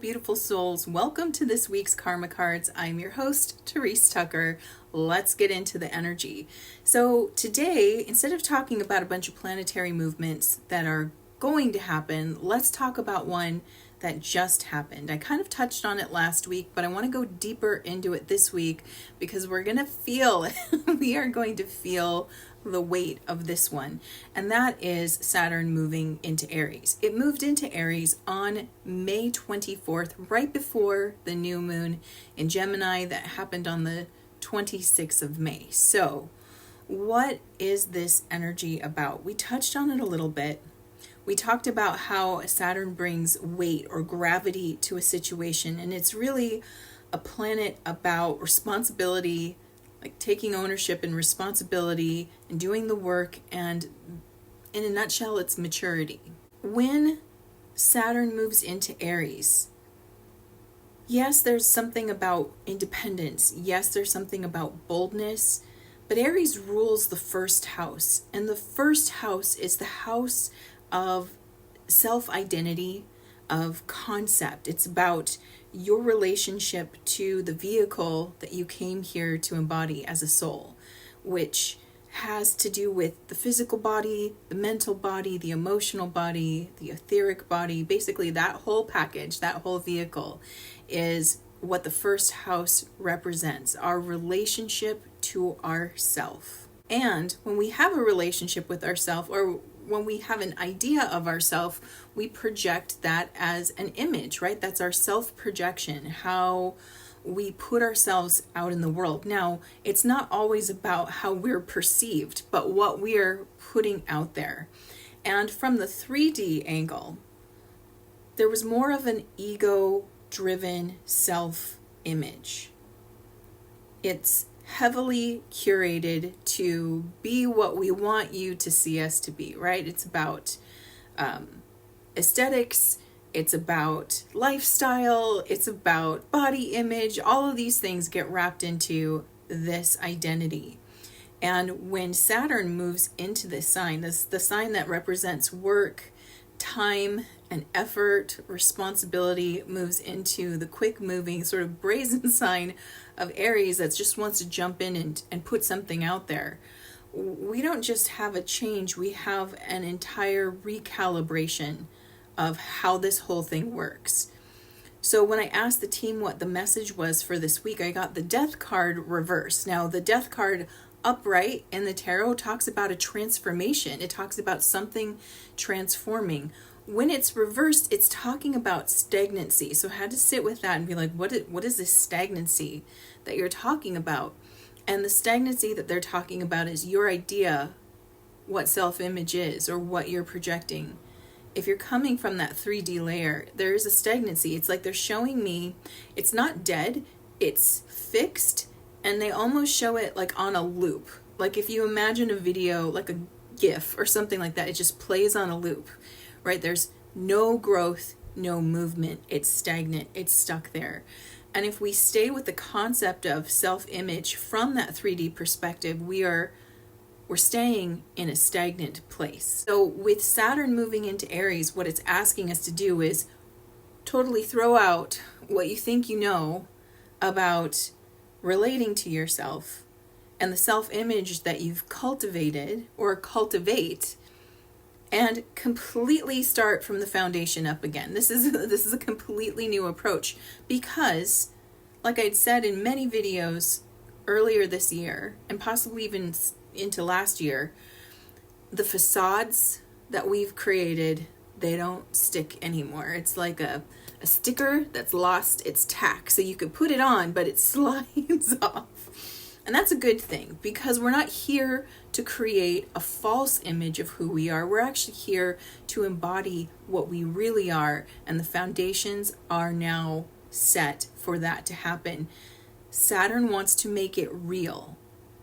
beautiful souls. Welcome to this week's Karma Cards. I'm your host, Therese Tucker. Let's get into the energy. So today, instead of talking about a bunch of planetary movements that are going to happen, let's talk about one that just happened. I kind of touched on it last week, but I want to go deeper into it this week because we are going to feel the weight of this one, and that is Saturn moving into Aries. It moved into Aries on May 24th, right before the new moon in Gemini that happened on the 26th of May. So what is this energy about? We touched on it a little bit. We talked about how Saturn brings weight or gravity to a situation, and it's really a planet about responsibility, like taking ownership and responsibility and doing the work, and in a nutshell, it's maturity. When Saturn moves into Aries, yes, there's something about independence. Yes, there's something about boldness, but Aries rules the first house, and the first house is the house of self-identity, of concept. It's about your relationship to the vehicle that you came here to embody as a soul, which has to do with the physical body, the mental body, the emotional body, the etheric body. Basically, that whole package, that whole vehicle is what the first house represents, our relationship to ourself. And when we have a relationship with ourself, or when we have an idea of ourself, we project that as an image, right? That's our self-projection, how we put ourselves out in the world. Now, it's not always about how we're perceived, but what we're putting out there. And from the 3D angle, there was more of an ego-driven self-image. It's heavily curated to be what we want you to see us to be, right? It's about aesthetics, it's about lifestyle, it's about body image. All of these things get wrapped into this identity. And when Saturn moves into this sign, the sign that represents work, time, and effort, responsibility, moves into the quick moving sort of brazen sign of Aries that just wants to jump in and put something out there. We don't just have a change, we have an entire recalibration of how this whole thing works. So when I asked the team what the message was for this week, I got the Death card reversed. Now the Death card upright in the tarot talks about a transformation. It talks about something transforming. When it's reversed, it's talking about stagnancy. So I had to sit with that and be like, what is this stagnancy that you're talking about? And the stagnancy that they're talking about is your idea what self-image is or what you're projecting. If you're coming from that 3D layer, there is a stagnancy. It's like they're showing me it's not dead, it's fixed, and they almost show it like on a loop. Like if you imagine a video, like a GIF or something like that, it just plays on a loop. Right? There's no growth, no movement. It's stagnant. It's stuck there. And if we stay with the concept of self-image from that 3D perspective, we're staying in a stagnant place. So with Saturn moving into Aries, what it's asking us to do is totally throw out what you think you know about relating to yourself and the self-image that you've cultivated or cultivate, and completely start from the foundation up again. This is a completely new approach because, like I'd said in many videos earlier this year, and possibly even into last year, the facades that we've created, they don't stick anymore. It's like a sticker that's lost its tack. So you could put it on, but it slides off. And that's a good thing because we're not here to create a false image of who we are. We're actually here to embody what we really are, and the foundations are now set for that to happen. Saturn wants to make it real.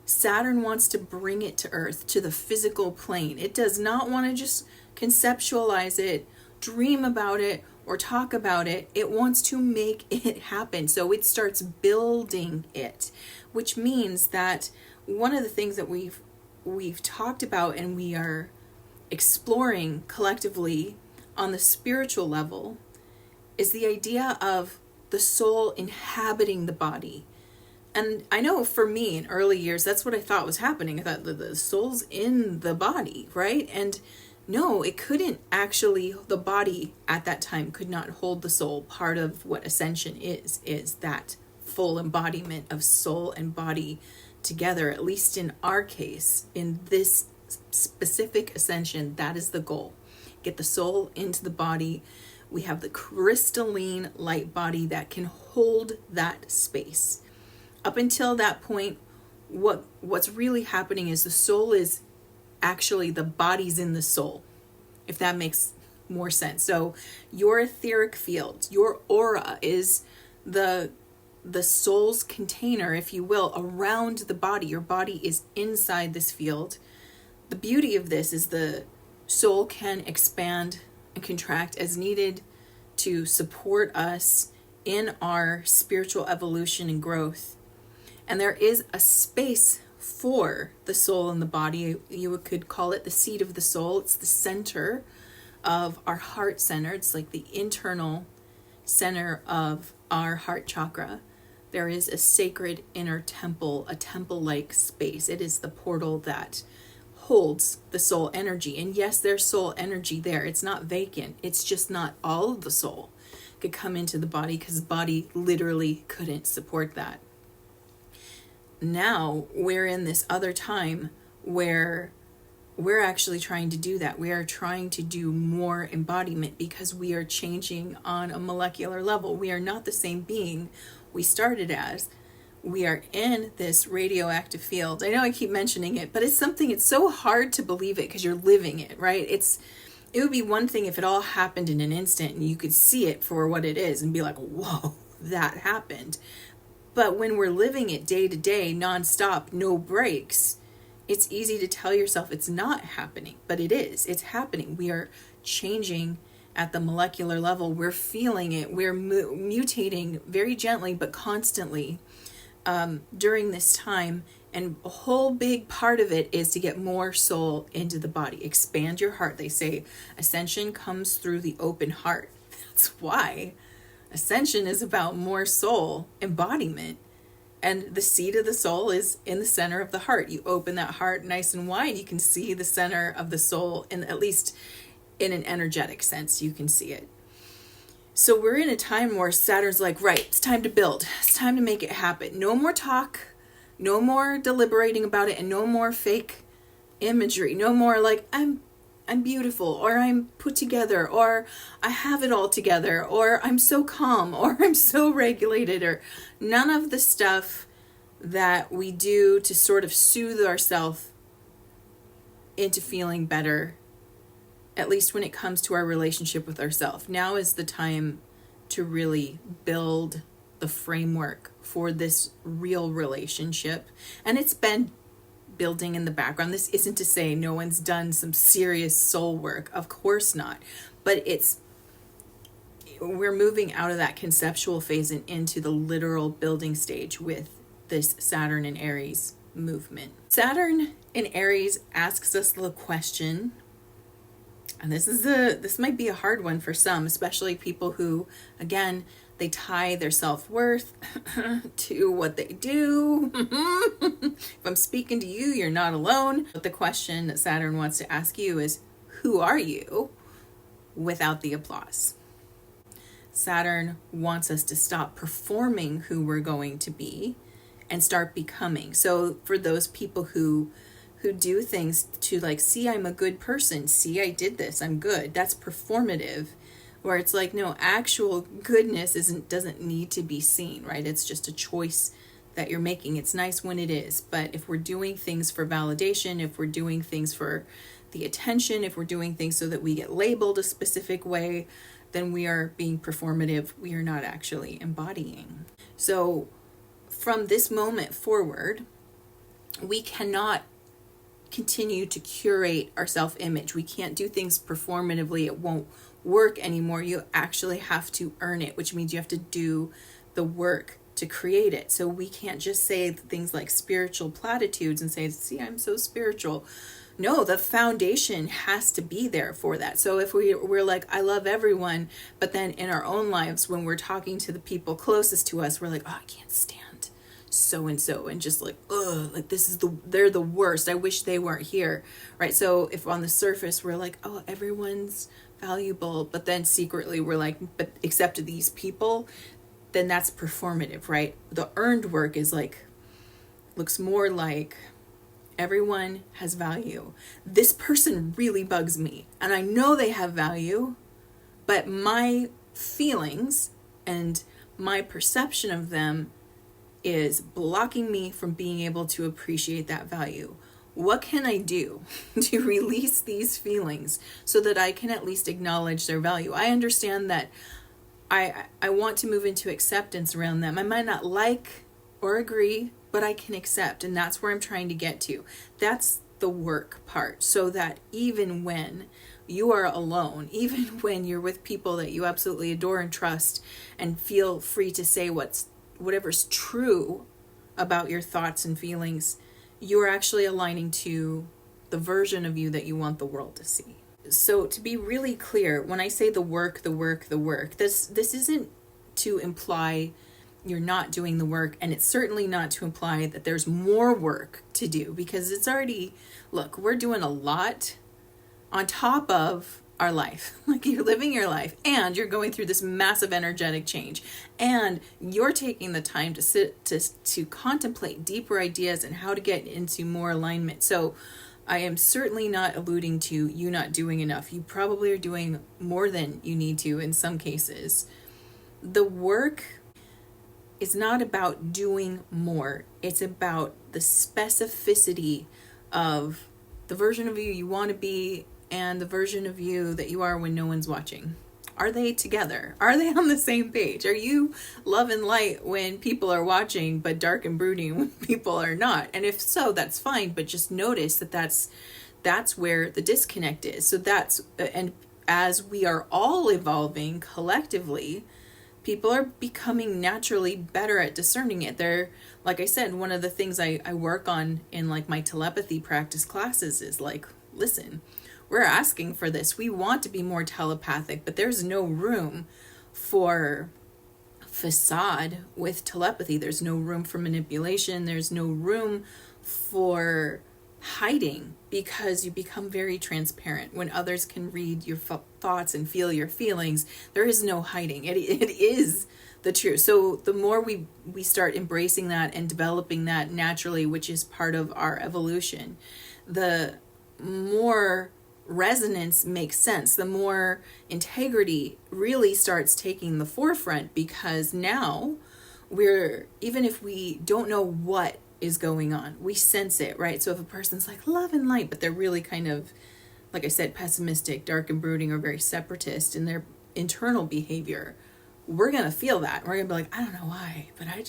Saturn wants to bring it to Earth, to the physical plane. It does not want to just conceptualize it, dream about it, or talk about it. It wants to make it happen. So it starts building it, which means that one of the things that we've talked about and we are exploring collectively on the spiritual level is the idea of the soul inhabiting the body. And I know for me in early years, that's what I thought was happening. I thought the soul's in the body, right? And no, it couldn't actually, the body at that time could not hold the soul. Part of what ascension is that full embodiment of soul and body together, at least in our case, in this specific ascension, that is the goal. Get the soul into the body. We have the crystalline light body that can hold that space. Up until that point, what's really happening is the soul is actually, the body's in the soul, if that makes more sense. So your etheric field, your aura is the soul's container, if you will, around the body. Your body is inside this field. The beauty of this is the soul can expand and contract as needed to support us in our spiritual evolution and growth. And there is a space for the soul in the body. You could call it the seat of the soul. It's the center of our heart center. It's like the internal center of our heart chakra. There is a sacred inner temple, a temple-like space. It is the portal that holds the soul energy. And yes, there's soul energy there. It's not vacant. It's just not all of the soul could come into the body, because the body literally couldn't support that. Now we're in this other time where we're actually trying to do that. We are trying to do more embodiment because we are changing on a molecular level. We are not the same being we started as. We are in this radioactive field. I know I keep mentioning it, but it's so hard to believe it because you're living it, right? It would be one thing if it all happened in an instant and you could see it for what it is and be like, whoa, that happened. But when we're living it day to day, nonstop, no breaks, it's easy to tell yourself it's not happening, but it is. It's happening. We are changing at the molecular level. We're feeling it. We're mutating very gently, but constantly during this time. And a whole big part of it is to get more soul into the body. Expand your heart. They say ascension comes through the open heart. That's why ascension is about more soul embodiment. And the seat of the soul is in the center of the heart. You open that heart nice and wide, you can see the center of the soul, and at least in an energetic sense, you can see it. So we're in a time where Saturn's like, right, it's time to build. It's time to make it happen. No more talk, no more deliberating about it, and no more fake imagery. No more like, I'm beautiful, or I'm put together, or I have it all together, or I'm so calm, or I'm so regulated, or none of the stuff that we do to sort of soothe ourselves into feeling better, at least when it comes to our relationship with ourselves. Now is the time to really build the framework for this real relationship. And it's been building in the background. This isn't to say no one's done some serious soul work. Of course not. But we're moving out of that conceptual phase and into the literal building stage with this Saturn and Aries movement. Saturn in Aries asks us the question, and this might be a hard one for some, especially people who, again, they tie their self-worth to what they do. If I'm speaking to you, you're not alone. But the question that Saturn wants to ask you is, who are you without the applause? Saturn wants us to stop performing who we're going to be and start becoming. So for those people who do things to like, see, I'm a good person. See, I did this. I'm good. That's performative. Where it's like, no, actual goodness doesn't need to be seen, right? It's just a choice that you're making. It's nice when it is, but if we're doing things for validation, if we're doing things for the attention, if we're doing things so that we get labeled a specific way, then we are being performative. We are not actually embodying. So from this moment forward, we cannot continue to curate our self-image. We can't do things performatively. It won't work anymore. You actually have to earn it, which means you have to do the work to create it. So we can't just say things like spiritual platitudes and say, see, I'm so spiritual. No, the foundation has to be there for that. So if we're like, I love everyone, but then in our own lives, when we're talking to the people closest to us, we're like, oh, I can't stand so and so, and just like, ugh, like they're the worst. I wish they weren't here, right? So if on the surface we're like, oh, everyone's valuable, but then secretly we're like, but except these people, then that's performative, right? The earned work is like, looks more like, everyone has value. This person really bugs me, and I know they have value, but my feelings and my perception of them is blocking me from being able to appreciate that value. What can I do to release these feelings so that I can at least acknowledge their value? I understand that I want to move into acceptance around them. I might not like or agree, but I can accept, and that's where I'm trying to get to. That's the work part, so that even when you are alone, even when you're with people that you absolutely adore and trust and feel free to say whatever's true about your thoughts and feelings, you're actually aligning to the version of you that you want the world to see. So to be really clear, when I say the work, this isn't to imply you're not doing the work, and it's certainly not to imply that there's more work to do, because it's already, look, we're doing a lot on top of our life. Like, you're living your life, and you're going through this massive energetic change, and you're taking the time to sit to contemplate deeper ideas and how to get into more alignment. So I am certainly not alluding to you not doing enough. You probably are doing more than you need to in some cases. The work is not about doing more. It's about the specificity of the version of you want to be and the version of you that you are when no one's watching. Are they together? Are they on the same page? Are you love and light when people are watching, but dark and brooding when people are not? And if so, that's fine, but just notice that that's where the disconnect is. So and as we are all evolving collectively, people are becoming naturally better at discerning it. They're, like I said, one of the things I work on in like my telepathy practice classes is like, listen, we're asking for this. We want to be more telepathic, but there's no room for facade with telepathy. There's no room for manipulation. There's no room for hiding, because you become very transparent. When others can read your thoughts and feel your feelings, there is no hiding. It is the truth. So the more we start embracing that and developing that naturally, which is part of our evolution, the more resonance makes sense, the more integrity really starts taking the forefront, because now even if we don't know what is going on, we sense it, right? So if a person's like love and light, but they're really kind of, like I said, pessimistic, dark and brooding, or very separatist in their internal behavior, we're gonna feel that. We're gonna be like, I don't know why, but I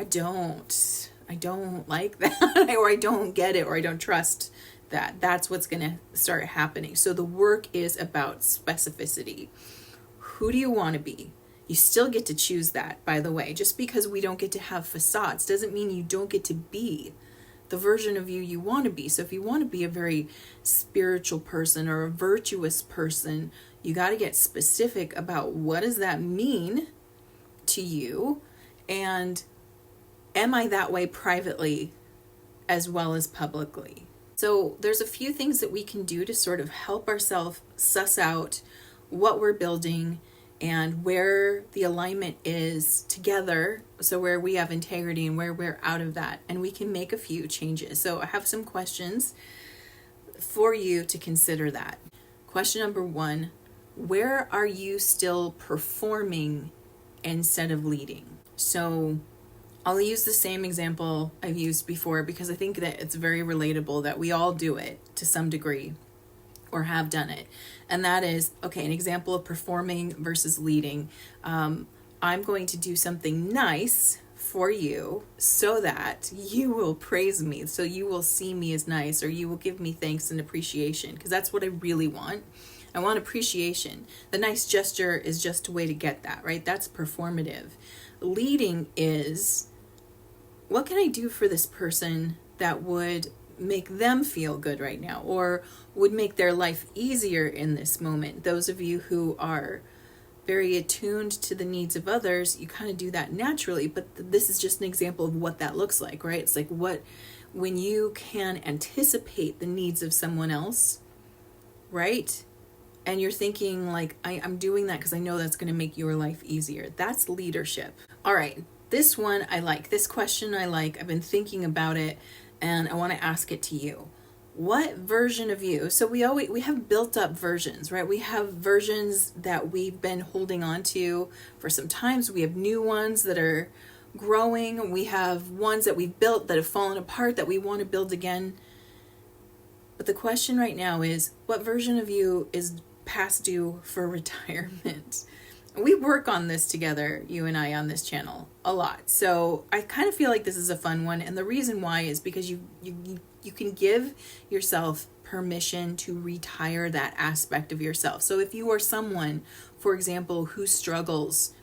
don't like that, or I don't get it, or I don't trust that. That's what's gonna start happening. So the work is about specificity. Who do you want to be? You still get to choose that, by the way. Just because we don't get to have facades doesn't mean you don't get to be the version of you want to be. So if you want to be a very spiritual person or a virtuous person, you got to get specific about what does that mean to you, and am I that way privately as well as publicly? So there's a few things that we can do to sort of help ourselves suss out what we're building and where the alignment is together, so where we have integrity and where we're out of that, and we can make a few changes. So I have some questions for you to consider that. Question number 1, where are you still performing instead of leading? So I'll use the same example I've used before, because I think that it's very relatable, that we all do it to some degree or have done it. And that is, okay, an example of performing versus leading. I'm going to do something nice for you so that you will praise me, so you will see me as nice, or you will give me thanks and appreciation, because that's what I really want. I want appreciation. The nice gesture is just a way to get that, right? That's performative. Leading is, what can I do for this person that would make them feel good right now, or would make their life easier in this moment. Those of you who are very attuned to the needs of others, you kind of do that naturally, but this is just an example of what that looks like, right? It's like when you can anticipate the needs of someone else, right? And you're thinking like, I'm doing that because I know that's going to make your life easier. That's leadership. All right, this one I like. This question I like. I've been thinking about it, and I want to ask it to you. What version of you? So we have built up versions, right? We have versions that we've been holding on to for some time. We have new ones that are growing. We have ones that we've built that have fallen apart that we want to build again. But the question right now is, what version of you is past due for retirement? We work on this together, you and I, on this channel a lot. So I kind of feel like this is a fun one. And the reason why is because you can give yourself permission to retire that aspect of yourself. So if you are someone, for example, who struggles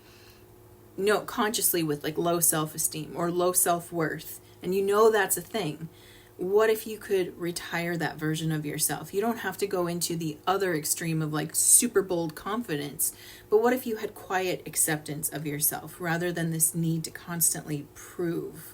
consciously with like low self-esteem or low self-worth, and you know that's a thing, what if you could retire that version of yourself? You don't have to go into the other extreme of like super bold confidence, but what if you had quiet acceptance of yourself rather than this need to constantly prove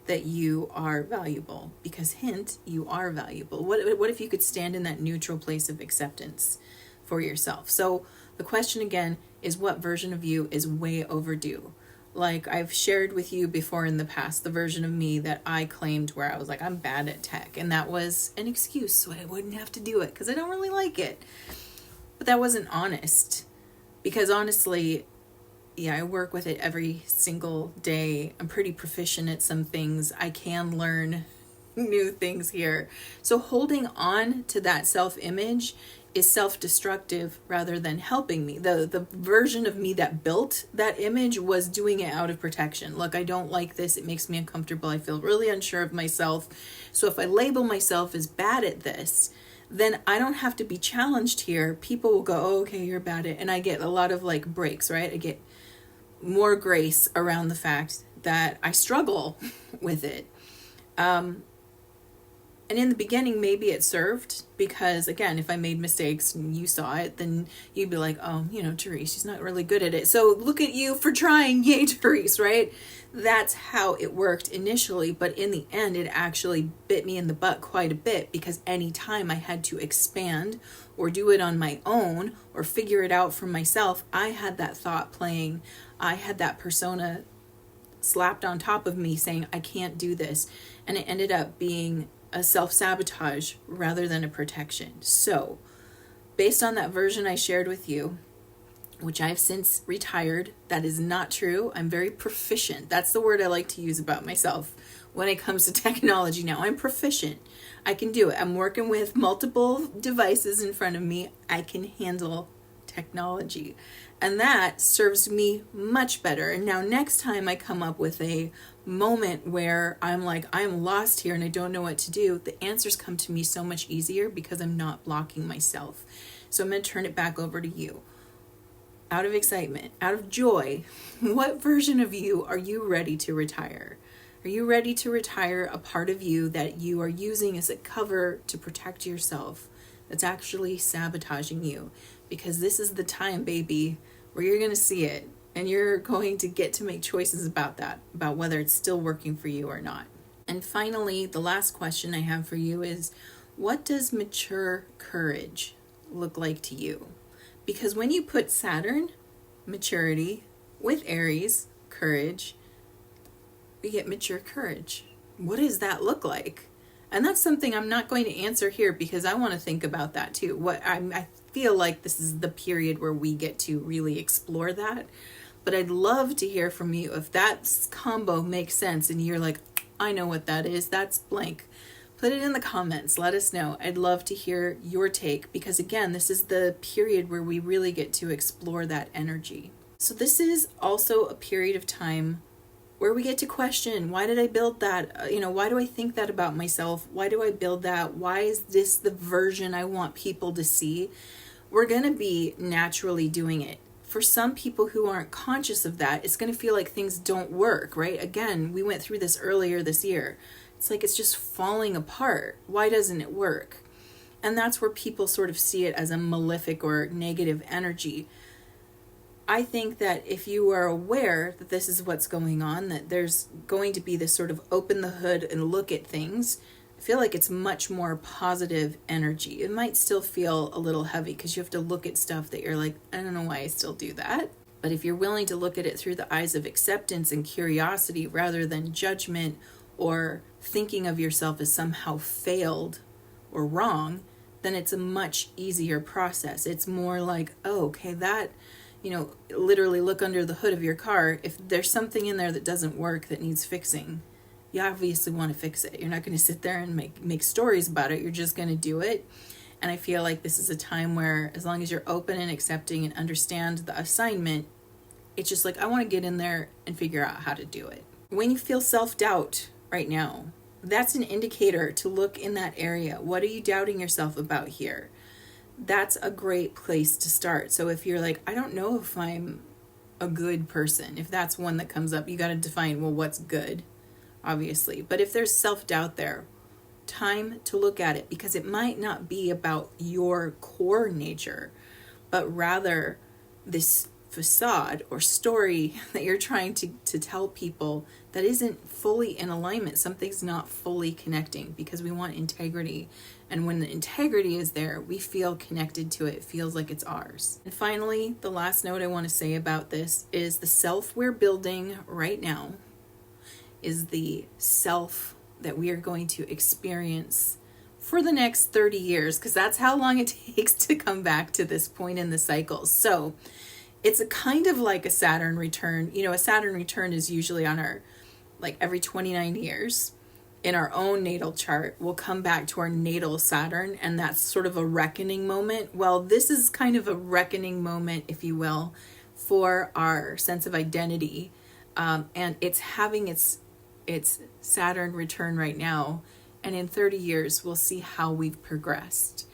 that you are valuable? Because hint, you are valuable. What if you could stand in that neutral place of acceptance for yourself? So the question again is, what version of you is way overdue? Like I've shared with you before in the past, the version of me that I claimed where I was like, I'm bad at tech. And that was an excuse so I wouldn't have to do it because I don't really like it. But that wasn't honest. Because honestly, yeah, I work with it every single day. I'm pretty proficient at some things. I can learn new things here. So holding on to that self-image is self-destructive rather than helping me. The version of me that built that image was doing it out of protection. Look, I don't like this. It makes me uncomfortable. I feel really unsure of myself. So if I label myself as bad at this, then I don't have to be challenged here. People will go, oh, okay, you're bad at it. And I get a lot of like breaks, right? I get more grace around the fact that I struggle with it. And in the beginning, maybe it served because, again, if I made mistakes and you saw it, then you'd be like, oh, Therese, she's not really good at it. So look at you for trying. Yay, Therese, right? That's how it worked initially. But in the end, it actually bit me in the butt quite a bit because anytime I had to expand or do it on my own or figure it out for myself, I had that thought playing. I had that persona slapped on top of me saying, I can't do this. And it ended up being a self-sabotage rather than a protection. So based on that version I shared with you, which I've since retired, that is not true. I'm very proficient. That's the word I like to use about myself when it comes to technology now. I'm proficient. I can do it. I'm working with multiple devices in front of me. I can handle technology. And that serves me much better. And now next time I come up with a moment where I'm like, I'm lost here and I don't know what to do, the answers come to me so much easier because I'm not blocking myself. So I'm going to turn it back over to you. Out of excitement, out of joy, what version of you are you ready to retire? Are you ready to retire a part of you that you are using as a cover to protect yourself that's actually sabotaging you? Because this is the time, baby, where you're going to see it and you're going to get to make choices about that, about whether it's still working for you or not. And finally, the last question I have for you is, what does mature courage look like to you? Because when you put Saturn, maturity, with Aries, courage, we get mature courage. What does that look like? And that's something I'm not going to answer here because I want to think about that too. I feel like this is the period where we get to really explore that. But I'd love to hear from you if that combo makes sense and you're like, I know what that is. That's blank. Put it in the comments. Let us know. I'd love to hear your take because, again, this is the period where we really get to explore that energy. So this is also a period of time where we get to question, why did I build that? Why do I think that about myself? Why do I build that? Why is this the version I want people to see? We're going to be naturally doing it. For some people who aren't conscious of that, it's going to feel like things don't work, right? Again, we went through this earlier this year. It's like it's just falling apart. Why doesn't it work? And that's where people sort of see it as a malefic or negative energy. I think that if you are aware that this is what's going on, that there's going to be this sort of open the hood and look at things, I feel like it's much more positive energy. It might still feel a little heavy because you have to look at stuff that you're like, I don't know why I still do that. But if you're willing to look at it through the eyes of acceptance and curiosity rather than judgment or thinking of yourself as somehow failed or wrong, then it's a much easier process. It's more like, oh, okay, that, literally look under the hood of your car. If there's something in there that doesn't work that needs fixing, you obviously want to fix it. You're not going to sit there and make stories about it. You're just going to do it. And I feel like this is a time where as long as you're open and accepting and understand the assignment, it's just like, I want to get in there and figure out how to do it. When you feel self-doubt right now, that's an indicator to look in that area. What are you doubting yourself about here? That's a great place to start. So if you're like, I don't know if I'm a good person, if that's one that comes up, you got to define, well, what's good, obviously. But if there's self-doubt there, time to look at it, because it might not be about your core nature, but rather this facade or story that you're trying to tell people that isn't fully in alignment. Something's not fully connecting, because we want integrity. And when the integrity is there, we feel connected to it. It feels like it's ours. And finally, the last note I want to say about this is the self we're building right now is the self that we are going to experience for the next 30 years, because that's how long it takes to come back to this point in the cycle. So it's a kind of like a Saturn return. A Saturn return is usually on our, like every 29 years in our own natal chart, we'll come back to our natal Saturn, and that's sort of a reckoning moment. Well, this is kind of a reckoning moment, if you will, for our sense of identity. And it's having its Saturn return right now. And in 30 years, we'll see how we've progressed.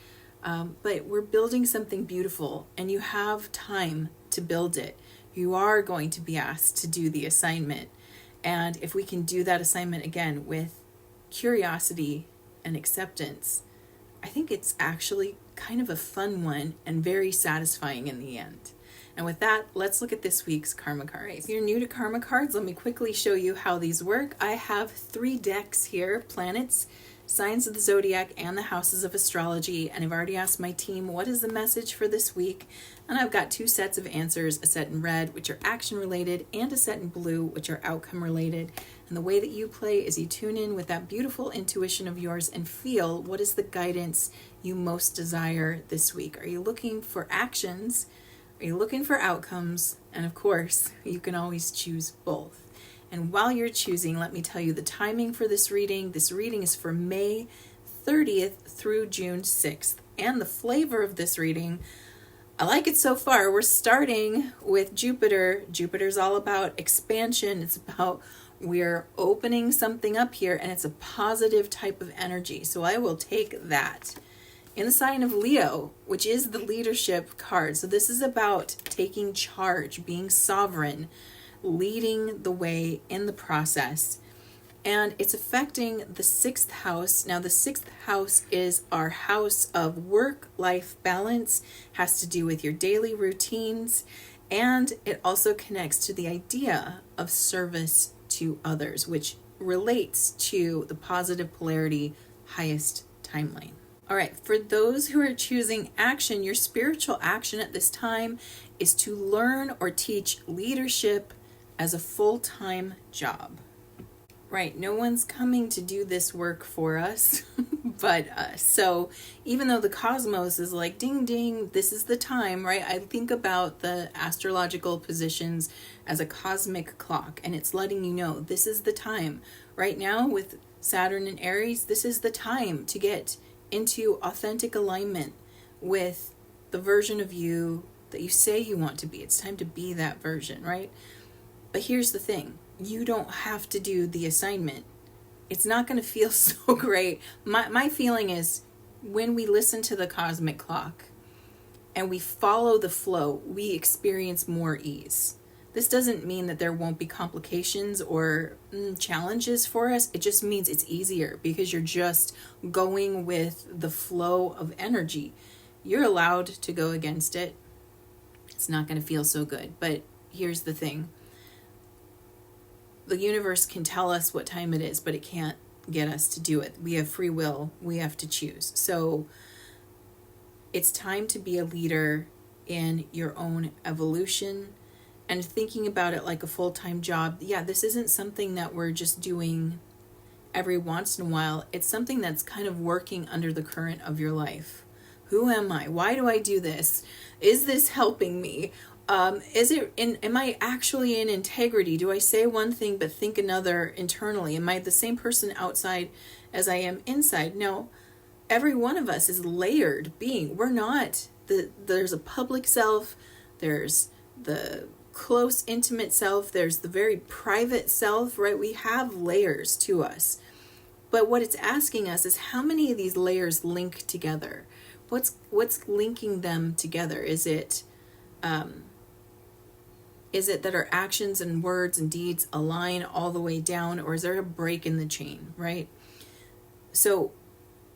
But we're building something beautiful, and you have time to build it. You are going to be asked to do the assignment. And if we can do that assignment again with curiosity and acceptance, I think it's actually kind of a fun one and very satisfying in the end. And with that, let's look at this week's Karma cards. If you're new to Karma cards, let me quickly show you how these work. I have 3 decks here: planets, signs of the zodiac, and the houses of astrology. And I've already asked my team, what is the message for this week? And I've got 2 sets of answers, a set in red, which are action related, and a set in blue, which are outcome related. And the way that you play is you tune in with that beautiful intuition of yours and feel what is the guidance you most desire this week. Are you looking for actions? Are you looking for outcomes? And of course, you can always choose both. And while you're choosing, let me tell you the timing for this reading. This reading is for May 30th through June 6th. And the flavor of this reading, I like it so far. We're starting with Jupiter. Jupiter's all about expansion. It's about we're opening something up here, and it's a positive type of energy. So I will take that. In the sign of Leo, which is the leadership card. So this is about taking charge, being sovereign, leading the way in the process. And it's affecting the 6th house. Now the 6th house is our house of work-life balance, has to do with your daily routines, and it also connects to the idea of service to others, which relates to the positive polarity highest timeline. All right, for those who are choosing action, your spiritual action at this time is to learn or teach leadership as a full-time job. Right, no one's coming to do this work for us but us. So even though the cosmos is like, ding, ding, this is the time, right? I think about the astrological positions as a cosmic clock, and it's letting you know this is the time. Right now with Saturn and Aries, this is the time to get into authentic alignment with the version of you that you say you want to be. It's time to be that version, right? But here's the thing. You don't have to do the assignment. It's not going to feel so great. My feeling is when we listen to the cosmic clock and we follow the flow, we experience more ease. This doesn't mean that there won't be complications or challenges for us. It just means it's easier because you're just going with the flow of energy. You're allowed to go against it. It's not going to feel so good. But here's the thing. The universe can tell us what time it is, but it can't get us to do it. We have free will. We have to choose. So it's time to be a leader in your own evolution and thinking about it like a full-time job. Yeah, this isn't something that we're just doing every once in a while. It's something that's kind of working under the current of your life. Who am I? Why do I do this? Is this helping me? Am I actually in integrity? Do I say one thing but think another internally? Am I the same person outside as I am inside? No. Every one of us is layered being. We're not there's a public self, there's the close intimate self, there's the very private self, right? We have layers to us. But what it's asking us is how many of these layers link together? What's linking them together? Is it that our actions and words and deeds align all the way down, or is there a break in the chain, right? So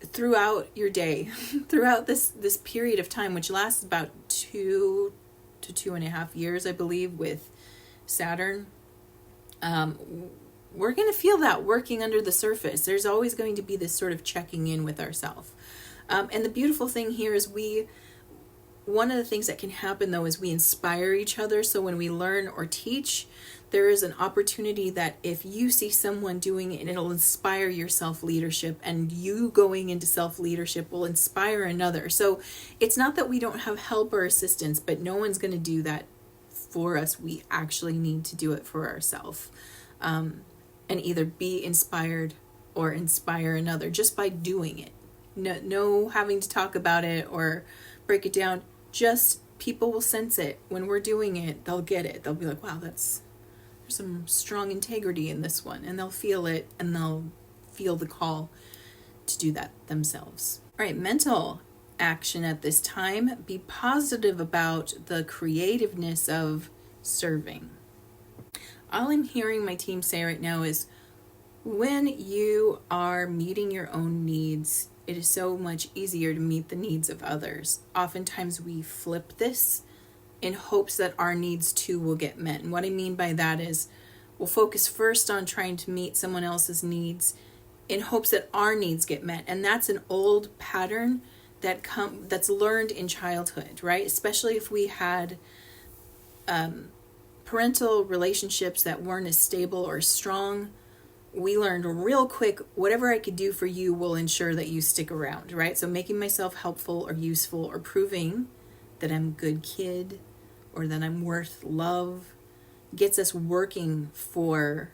throughout your day, throughout this period of time, which lasts about 2 to 2.5 years, I believe, with Saturn, we're going to feel that working under the surface. There's always going to be this sort of checking in with ourselves. And the beautiful thing here is one of the things that can happen though is we inspire each other. So when we learn or teach, there is an opportunity that if you see someone doing it, it'll inspire your self-leadership, and you going into self-leadership will inspire another. So it's not that we don't have help or assistance, but no one's going to do that for us. We actually need to do it for ourselves, and either be inspired or inspire another just by doing it. No having to talk about it or break it down. Just people will sense it. When we're doing it, they'll get it. They'll be like, wow, there's some strong integrity in this one. And they'll feel it, and they'll feel the call to do that themselves. All right, mental action at this time. Be positive about the creativeness of serving. All I'm hearing my team say right now is when you are meeting your own needs, it is so much easier to meet the needs of others. Oftentimes we flip this in hopes that our needs too will get met. And what I mean by that is we'll focus first on trying to meet someone else's needs in hopes that our needs get met. And that's an old pattern that's learned in childhood, right? Especially if we had parental relationships that weren't as stable or strong. We learned real quick, whatever I could do for you will ensure that you stick around, right? So making myself helpful or useful or proving that I'm a good kid or that I'm worth love gets us working for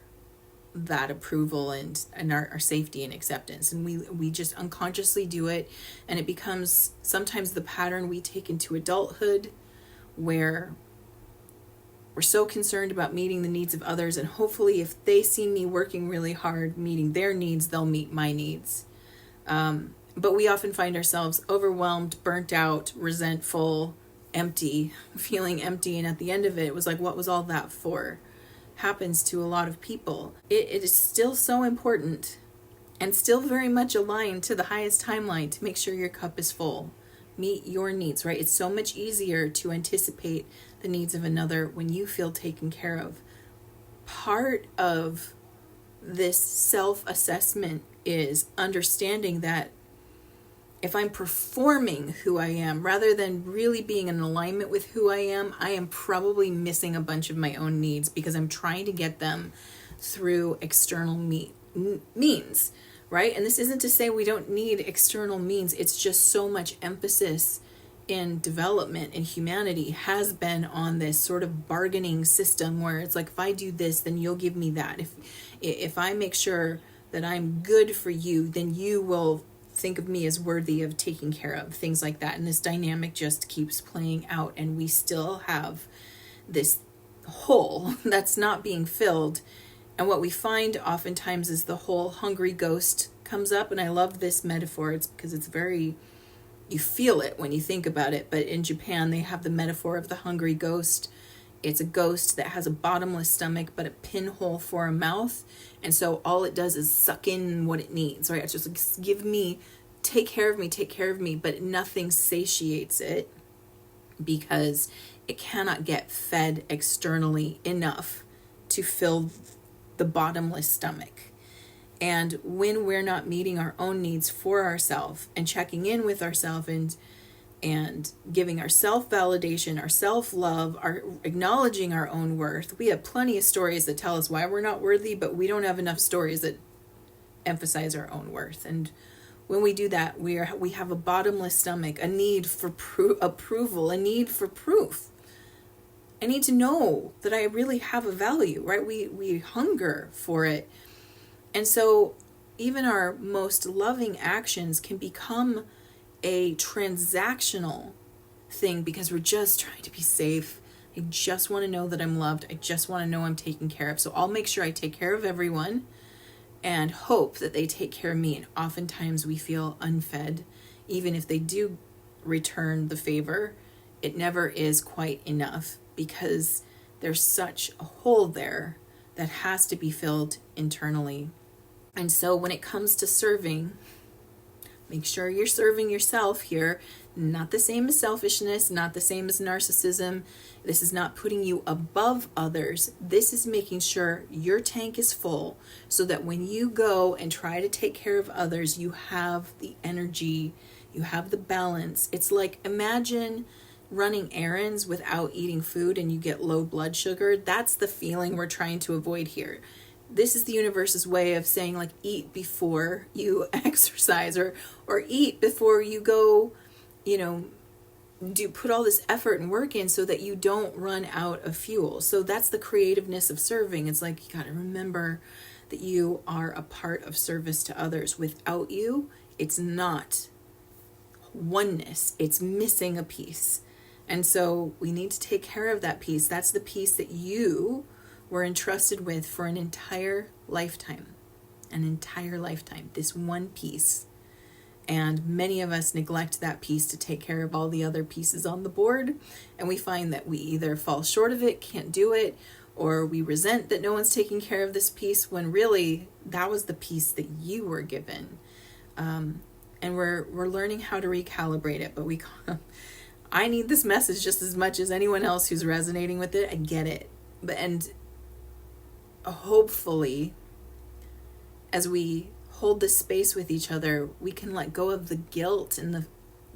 that approval and our safety and acceptance. And we just unconsciously do it, and it becomes sometimes the pattern we take into adulthood, where we're so concerned about meeting the needs of others, and hopefully if they see me working really hard meeting their needs, they'll meet my needs. But we often find ourselves overwhelmed, burnt out, resentful, empty, feeling empty, and at the end of it, it was like, what was all that for? Happens to a lot of people. It is still so important and still very much aligned to the highest timeline to make sure your cup is full. Meet your needs, right? It's so much easier to anticipate the needs of another when you feel taken care of. Part of this self-assessment is understanding that if I'm performing who I am rather than really being in alignment with who I am probably missing a bunch of my own needs because I'm trying to get them through external means, right? And this isn't to say we don't need external means. It's just so much emphasis in development and humanity has been on this sort of bargaining system where it's like, if I do this, then you'll give me that. If I make sure that I'm good for you, then you will think of me as worthy of taking care of, things like that. And this dynamic just keeps playing out, and we still have this hole that's not being filled. And what we find oftentimes is the whole hungry ghost comes up. And I love this metaphor. It's because it's very, you feel it when you think about it. But in Japan, they have the metaphor of the hungry ghost. it's a ghost that has a bottomless stomach but a pinhole for a mouth, and so all it does is suck in what it needs, right? It's just like, give me, take care of me, but nothing satiates it because it cannot get fed externally enough to fill the bottomless stomach. And when we're not meeting our own needs for ourselves and checking in with ourselves and giving our self-validation, our self-love, our acknowledging our own worth, we have plenty of stories that tell us why we're not worthy, but we don't have enough stories that emphasize our own worth. And when we do that, we have a bottomless stomach, a need for approval, a need for proof. I need to know that I really have a value, right? We hunger for it. And so even our most loving actions can become a transactional thing because we're just trying to be safe. I just want to know that I'm loved. I just want to know I'm taken care of. So I'll make sure I take care of everyone and hope that they take care of me. And oftentimes we feel unfed. Even if they do return the favor, it never is quite enough because there's such a hole there that has to be filled internally. And so when it comes to serving, make sure you're serving yourself here. Not the same as selfishness, not the same as narcissism. This is not putting you above others. This is making sure your tank is full so that when you go and try to take care of others, you have the energy, you have the balance. It's like, imagine running errands without eating food and you get low blood sugar. That's the feeling we're trying to avoid here. This is the universe's way of saying, like, eat before you exercise or eat before you go, put all this effort and work in so that you don't run out of fuel. So that's the creativeness of serving. It's like, you got to remember that you are a part of service to others. Without you, it's not oneness. It's missing a piece. And so we need to take care of that piece. That's the piece that you were entrusted with for an entire lifetime, this one piece. And many of us neglect that piece to take care of all the other pieces on the board. And we find that we either fall short of it, can't do it, or we resent that no one's taking care of this piece when really that was the piece that you were given. And we're learning how to recalibrate it, but I need this message just as much as anyone else who's resonating with it. I get it. And hopefully, as we hold this space with each other, we can let go of the guilt and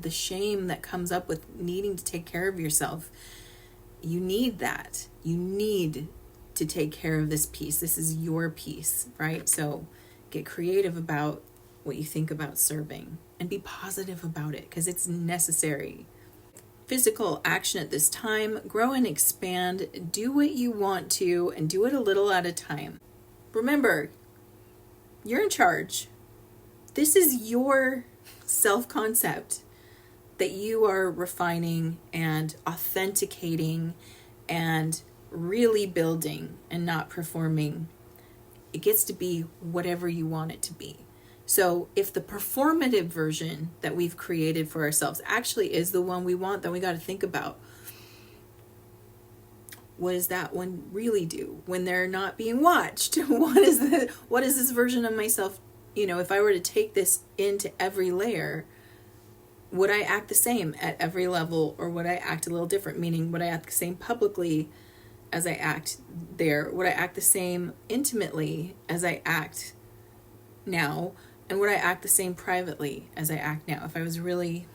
the shame that comes up with needing to take care of yourself. You need that. You need to take care of this piece. This is your piece, right? So get creative about what you think about serving and be positive about it because it's necessary. Physical action at this time, grow and expand, do what you want to, and do it a little at a time. Remember, you're in charge. This is your self-concept that you are refining and authenticating and really building and not performing. It gets to be whatever you want it to be. So if the performative version that we've created for ourselves actually is the one we want, then we got to think about, what does that one really do when they're not being watched? What is this version of myself? If I were to take this into every layer, would I act the same at every level, or would I act a little different? Meaning, would I act the same publicly as I act there? Would I act the same intimately as I act now? And would I act the same privately as I act now if I was really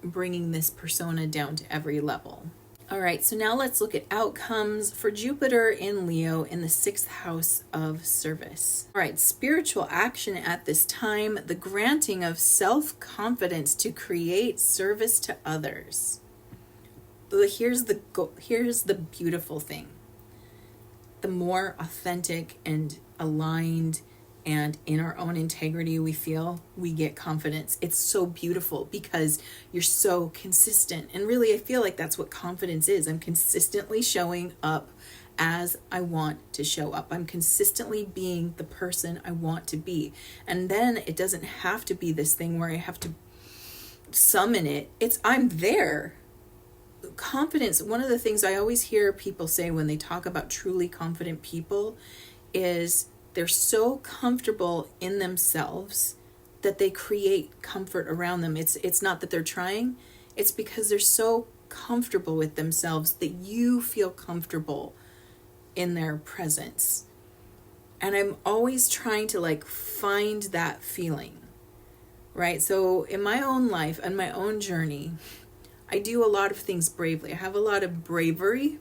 bringing this persona down to every level? All right, so now let's look at outcomes for Jupiter in Leo in the 6th house of service. All right, spiritual action at this time, the granting of self-confidence to create service to others. Here's the beautiful thing. The more authentic and aligned and in our own integrity we feel, we get confidence. It's so beautiful because you're so consistent. And really, I feel like that's what confidence is. I'm consistently showing up as I want to show up. I'm consistently being the person I want to be. And then it doesn't have to be this thing where I have to summon it. I'm there. confidence, one of the things I always hear people say when they talk about truly confident people is they're so comfortable in themselves that they create comfort around them. It's not that they're trying, it's because they're so comfortable with themselves that you feel comfortable in their presence. And I'm always trying to like find that feeling, right? So in my own life and my own journey, I do a lot of things bravely. I have a lot of bravery,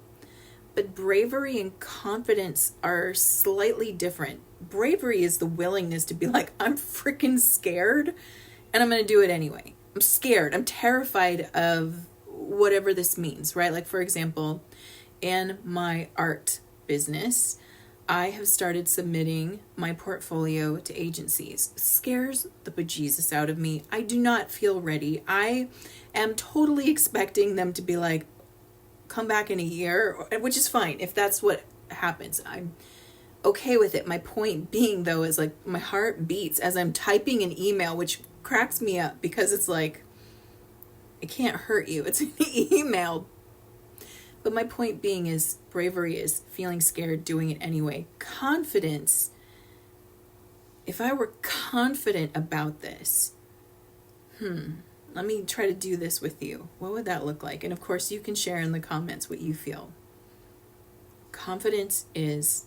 but bravery and confidence are slightly different. Bravery is the willingness to be like, I'm freaking scared and I'm going to do it anyway. I'm scared. I'm terrified of whatever this means, right? Like, for example, in my art business, I have started submitting my portfolio to agencies. It scares the bejesus out of me. I do not feel ready. I am totally expecting them to be like, come back in a year, which is fine if that's what happens. I'm okay with it. My point being, though, is like my heart beats as I'm typing an email, which cracks me up because it's like, it can't hurt you. It's an email. But my point being is bravery is feeling scared, doing it anyway. Confidence, if I were confident about this, let me try to do this with you. What would that look like? And of course, you can share in the comments what you feel. Confidence is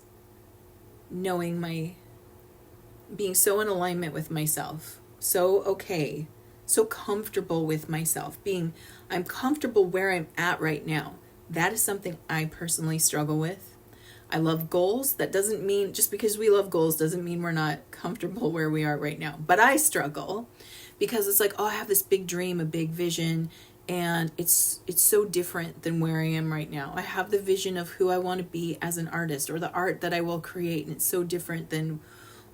knowing being so in alignment with myself, so okay, so comfortable with myself, I'm comfortable where I'm at right now. That is something I personally struggle with. I love goals. That doesn't mean, just because we love goals doesn't mean we're not comfortable where we are right now. But I struggle because it's like, oh, I have this big dream, a big vision, and it's so different than where I am right now. I have the vision of who I want to be as an artist or the art that I will create, and it's so different than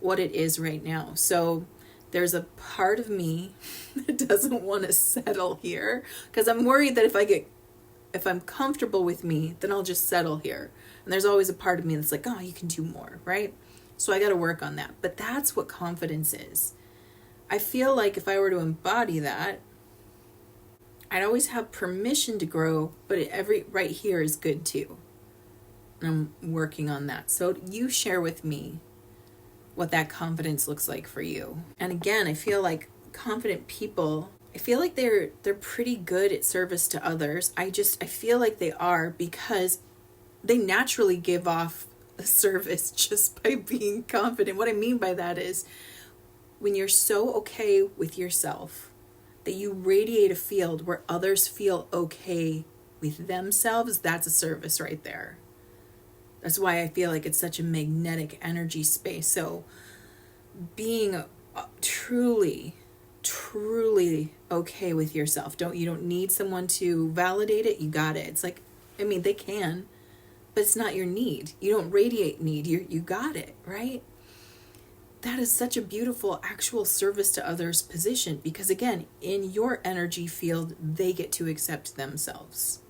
what it is right now. So there's a part of me that doesn't want to settle here because I'm worried that if I'm comfortable with me, then I'll just settle here. And there's always a part of me that's like, oh, you can do more, right? So I got to work on that. But that's what confidence is. I feel like if I were to embody that, I'd always have permission to grow, but right here is good too. And I'm working on that. So you share with me what that confidence looks like for you. And again, I feel like confident people, I feel like they're pretty good at service to others. I feel like they are because they naturally give off a service just by being confident. What I mean by that is when you're so okay with yourself that you radiate a field where others feel okay with themselves, that's a service right there. That's why I feel like it's such a magnetic energy space. So being truly okay with yourself. You don't need someone to validate it. You got it. It's like, I mean, they can, but it's not your need. You don't radiate need. You got it, right? That is such a beautiful actual service to others position because again, in your energy field, they get to accept themselves.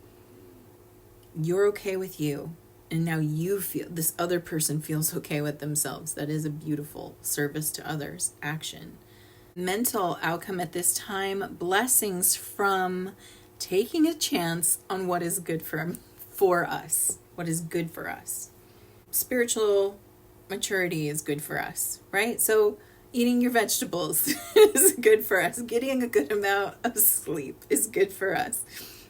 You're okay with you. And now you feel, this other person feels okay with themselves. That is a beautiful service to others action. Mental outcome at this time, blessings from taking a chance on what is good for us, what is good for us. Spiritual maturity is good for us, right? So eating your vegetables is good for us. Getting a good amount of sleep is good for us.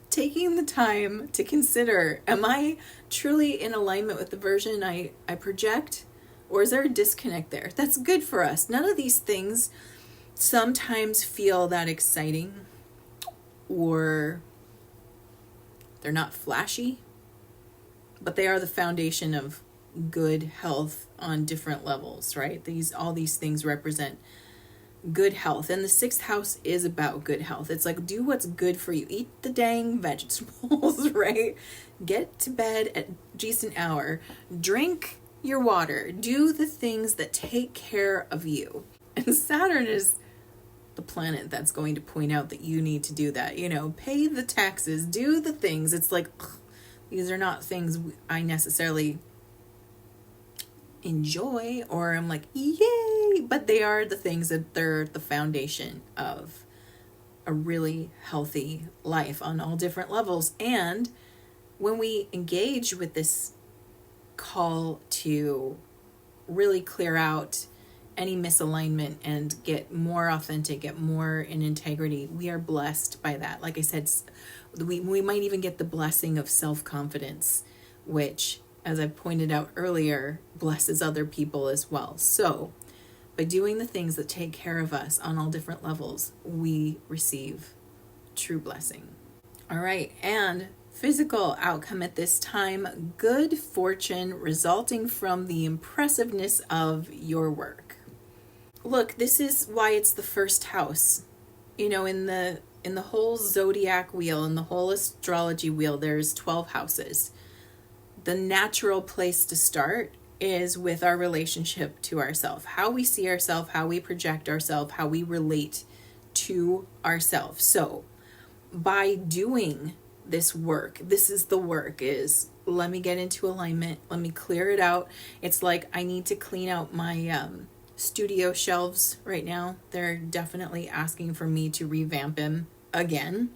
Taking the time to consider, am I truly in alignment with the version I project? Or is there a disconnect there? That's good for us. None of these things sometimes feel that exciting or they're not flashy, but they are the foundation of good health on different levels, right? All these things represent good health, and the sixth house is about good health. It's like, do what's good for you. Eat the dang vegetables, right? Get to bed at a decent hour. Drink your water. Do the things that take care of you. And Saturn is the planet that's going to point out that you need to do that. Pay the taxes, do the things. It's like, these are not things I necessarily enjoy or I'm like, yay, but they are the things that they're the foundation of a really healthy life on all different levels. And when we engage with this call to really clear out any misalignment and get more authentic, get more in integrity, we are blessed by that. Like I said, we might even get the blessing of self-confidence, which, as I pointed out earlier, blesses other people as well. So by doing the things that take care of us on all different levels, we receive true blessing. All right, and physical outcome at this time, good fortune resulting from the impressiveness of your work. Look, this is why it's the first house. You know, in the whole zodiac wheel, in the whole astrology wheel, there's 12 houses. The natural place to start is with our relationship to ourselves, how we see ourselves, how we project ourselves, how we relate to ourselves. So by doing this work, this is the work, is let me get into alignment, let me clear it out. It's like I need to clean out my studio shelves right now. They're definitely asking for me to revamp them again.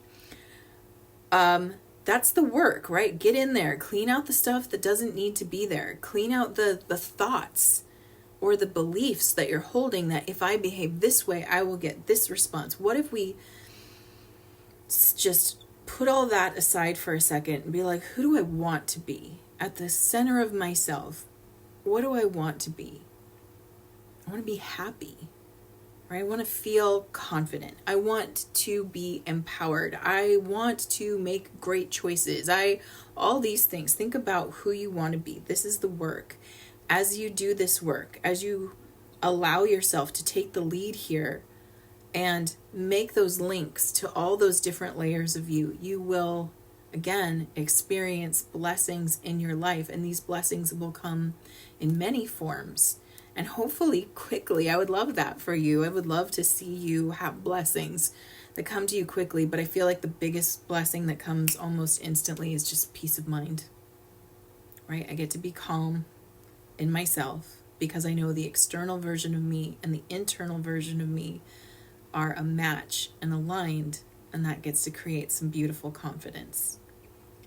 That's the work, right? Get in there, clean out the stuff that doesn't need to be there. Clean out the thoughts or the beliefs that you're holding, that if I behave this way, I will get this response. What if we just put all that aside for a second and be like, who do I want to be? At the center of myself, what do I want to be? I want to be happy. I want to feel confident. I want to be empowered. I want to make great choices. All these things. Think about who you want to be. This is the work. As you do this work, as you allow yourself to take the lead here and make those links to all those different layers of you, you will, again, experience blessings in your life. And these blessings will come in many forms. And hopefully quickly. I would love that for you. I would love to see you have blessings that come to you quickly. But I feel like the biggest blessing that comes almost instantly is just peace of mind. Right? I get to be calm in myself because I know the external version of me and the internal version of me are a match and aligned. And that gets to create some beautiful confidence.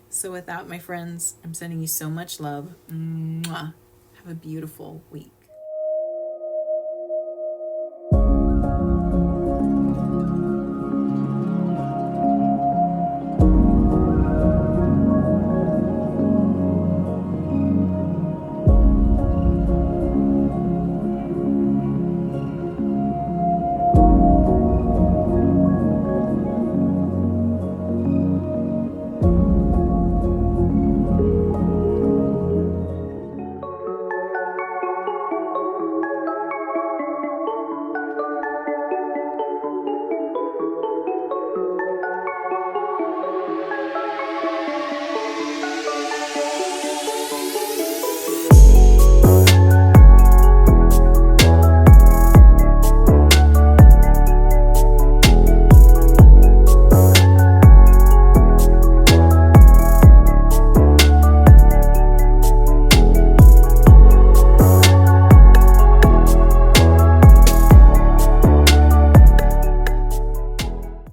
So with that, my friends, I'm sending you so much love. Mwah. Have a beautiful week.